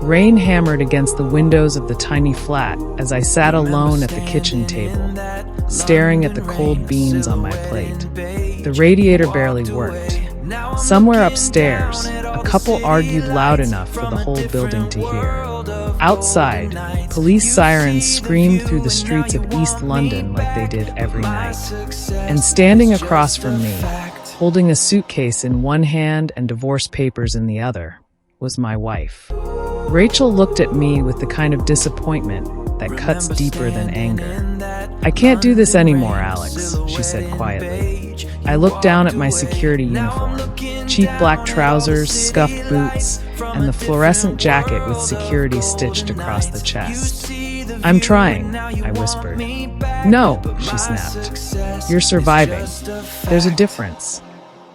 Rain hammered against the windows of the tiny flat as I sat alone at the kitchen table, staring at the cold beans on my plate. The radiator barely worked. Somewhere upstairs, a couple argued loud enough for the whole building to hear. Outside, police sirens screamed through the streets of East London like they did every night. And standing across from me, holding a suitcase in one hand and divorce papers in the other, was my wife. Rachel looked at me with the kind of disappointment that cuts deeper than anger. "I can't do this anymore, Alex," she said quietly. I looked down at my security uniform, cheap black trousers, scuffed boots, and the fluorescent jacket with security stitched across the chest. "I'm trying," I whispered. "No," she snapped. "You're surviving. There's a difference."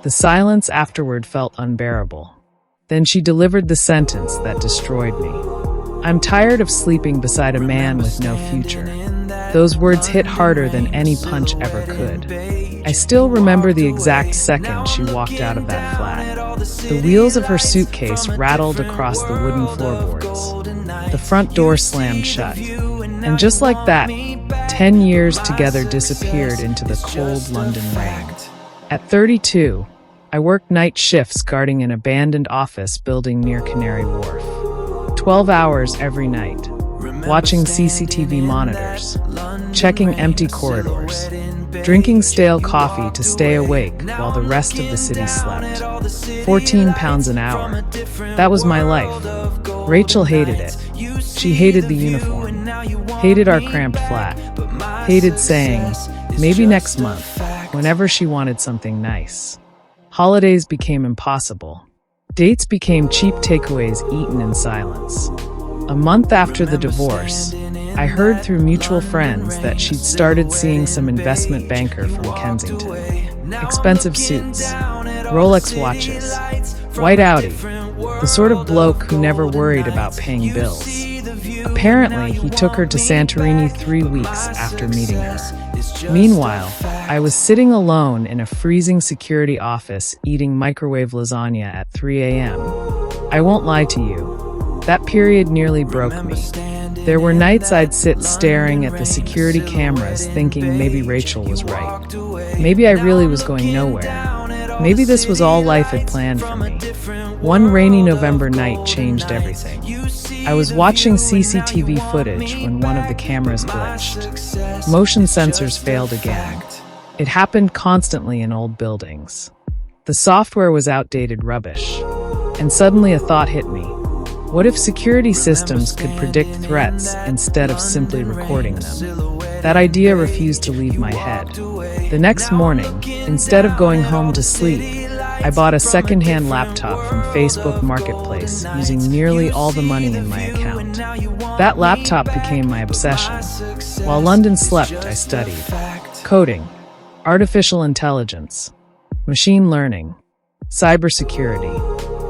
The silence afterward felt unbearable. Then she delivered the sentence that destroyed me. "I'm tired of sleeping beside a man with no future." Those words hit harder than any punch ever could. I still remember the exact second she walked out of that flat. The wheels of her suitcase rattled across the wooden floorboards. The front door slammed shut. And just like that, 10 years together disappeared into the cold London rain. At 32, I worked night shifts guarding an abandoned office building near Canary Wharf. 12 hours every night, watching CCTV monitors, checking empty corridors, drinking stale coffee to stay awake while the rest of the city slept. 14 pounds an hour. That was my life. Rachel hated it. She hated the uniform, hated our cramped flat, hated saying, maybe next month, whenever she wanted something nice. Holidays became impossible. Dates became cheap takeaways eaten in silence. A month after the divorce, I heard through mutual friends that she'd started seeing some investment banker from Kensington. Expensive suits, Rolex watches, white Audi, the sort of bloke who never worried about paying bills. Apparently, he took her to Santorini 3 weeks after meeting her. Meanwhile, I was sitting alone in a freezing security office eating microwave lasagna at 3 a.m. I won't lie to you. That period nearly broke me. There were nights I'd sit staring at the security cameras thinking maybe Rachel was right. Maybe I really was going nowhere. Maybe this was all life had planned for me. One rainy November night changed everything. I was watching CCTV footage when one of the cameras glitched. Motion sensors failed again. It happened constantly in old buildings. The software was outdated rubbish. And suddenly a thought hit me. What if security systems could predict threats instead of simply recording them? That idea refused to leave my head. The next morning, instead of going home to sleep, I bought a second-hand laptop from Facebook Marketplace using nearly all the money in my account. That laptop became my obsession. While London slept, I studied coding, artificial intelligence, machine learning, cybersecurity.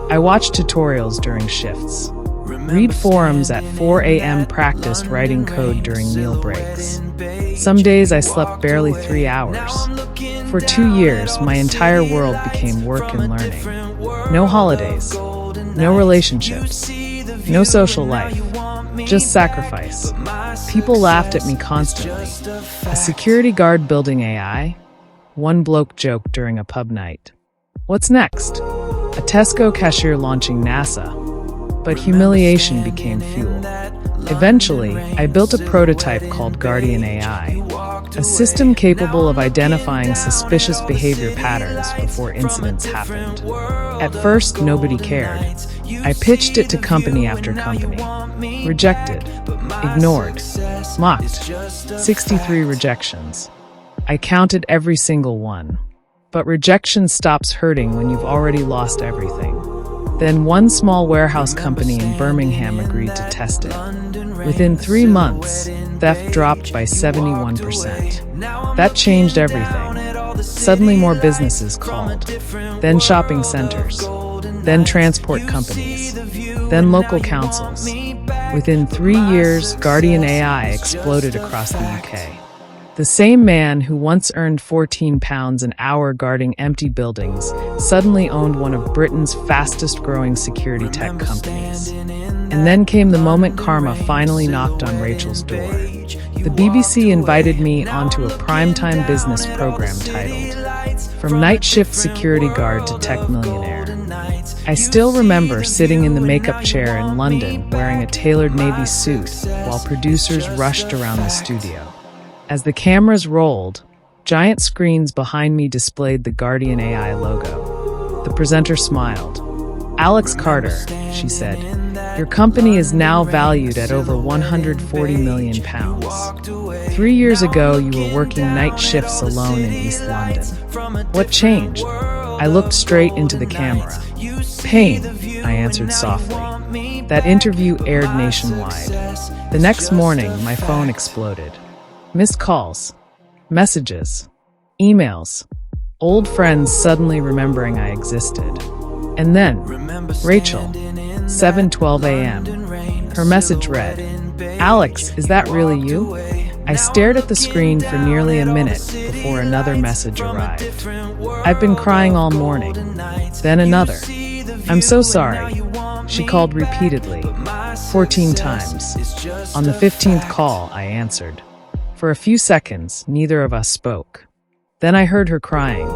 I watched tutorials during shifts, read forums at 4 a.m., practiced writing code during meal breaks. Some days I slept barely 3 hours. For 2 years, my entire world became work and learning. No holidays, no relationships, no social life, just sacrifice. People laughed at me constantly. A security guard building AI? One bloke joked during a pub night. What's next? A Tesco cashier launching NASA. But humiliation became fuel. Eventually, I built a prototype called Guardian AI, a system capable of identifying suspicious behavior patterns before incidents happened. At first, nobody cared. I pitched it to company after company. Rejected, ignored, mocked. 63 rejections. I counted every single one. But rejection stops hurting when you've already lost everything. Then one small warehouse company in Birmingham agreed to test it. Within 3 months, theft dropped by 71%. That changed everything. Suddenly more businesses called. Then shopping centers. Then transport companies. Then local councils. Within 3 years, Guardian AI exploded across the UK. The same man who once earned £14 an hour guarding empty buildings suddenly owned one of Britain's fastest-growing security tech companies. And then came the moment karma finally knocked on Rachel's door. The BBC invited me onto a primetime business program titled From Night Shift Security Guard to Tech Millionaire. I still remember sitting in the makeup chair in London wearing a tailored navy suit while producers rushed around the studio. As the cameras rolled, giant screens behind me displayed the Guardian AI logo. The presenter smiled. "Alex Carter," she said, "your company is now valued at over £140 million. 3 years ago, you were working night shifts alone in East London. What changed?" I looked straight into the camera. "Pain," I answered softly. That interview aired nationwide. The next morning, my phone exploded. Missed calls, messages, emails, old friends suddenly remembering I existed. And then, Rachel, 7:12 a.m. Her message read, "Alex, is that really you?" I stared at the screen for nearly a minute before another message arrived. "I've been crying all morning." Then another. "I'm so sorry." She called repeatedly, 14 times. On the 15th call, I answered. For a few seconds, neither of us spoke. Then I heard her crying.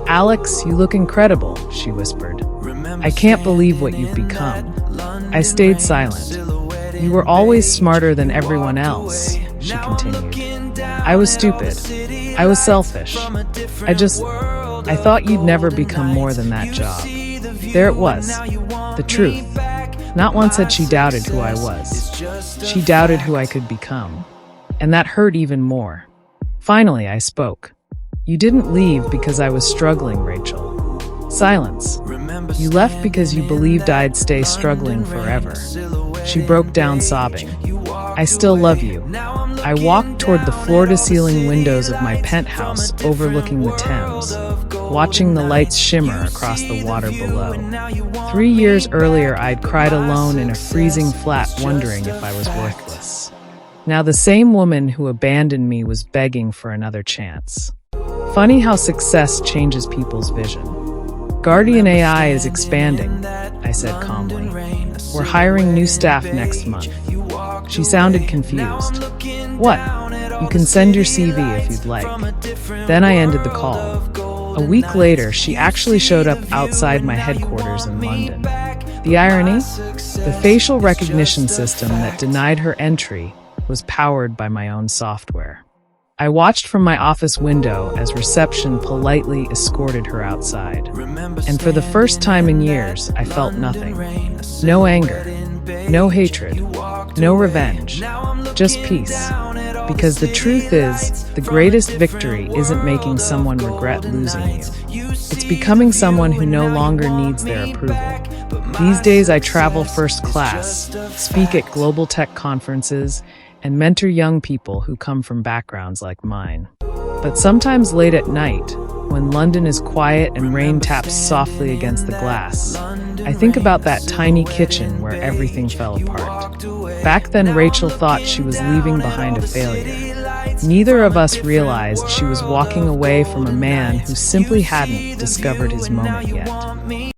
"Alex, you look incredible," she whispered. "I can't believe what you've become." I stayed silent. "You were always smarter than everyone else," she continued. "I was stupid. I was selfish. I thought you'd never become more than that job." There it was, the truth. Not once had she doubted who I was. She doubted who I could become. And that hurt even more. Finally, I spoke. "You didn't leave because I was struggling, Rachel." Silence. "You left because you believed I'd stay struggling forever." She broke down sobbing. "I still love you." I walked toward the floor-to-ceiling windows of my penthouse overlooking the Thames, watching the lights shimmer across the water below. 3 years earlier, I'd cried alone in a freezing flat wondering if I was worthless. Now the same woman who abandoned me was begging for another chance. Funny how success changes people's vision. "Guardian AI is expanding," I said calmly. "We're hiring new staff next month." She sounded confused. "What? You can send your CV if you'd like." Then I ended the call. A week later, she actually showed up outside my headquarters in London. The irony? The facial recognition system that denied her entry was powered by my own software. I watched from my office window as reception politely escorted her outside. And for the first time in years, I felt nothing. No anger, no hatred, no revenge, just peace. Because the truth is, the greatest victory isn't making someone regret losing you. It's becoming someone who no longer needs their approval. These days I travel first class, speak at global tech conferences, and mentor young people who come from backgrounds like mine. But sometimes late at night, when London is quiet and rain taps softly against the glass, I think about that tiny kitchen where everything fell apart. Back then, Rachel thought she was leaving behind a failure. Neither of us realized she was walking away from a man who simply hadn't discovered his moment yet.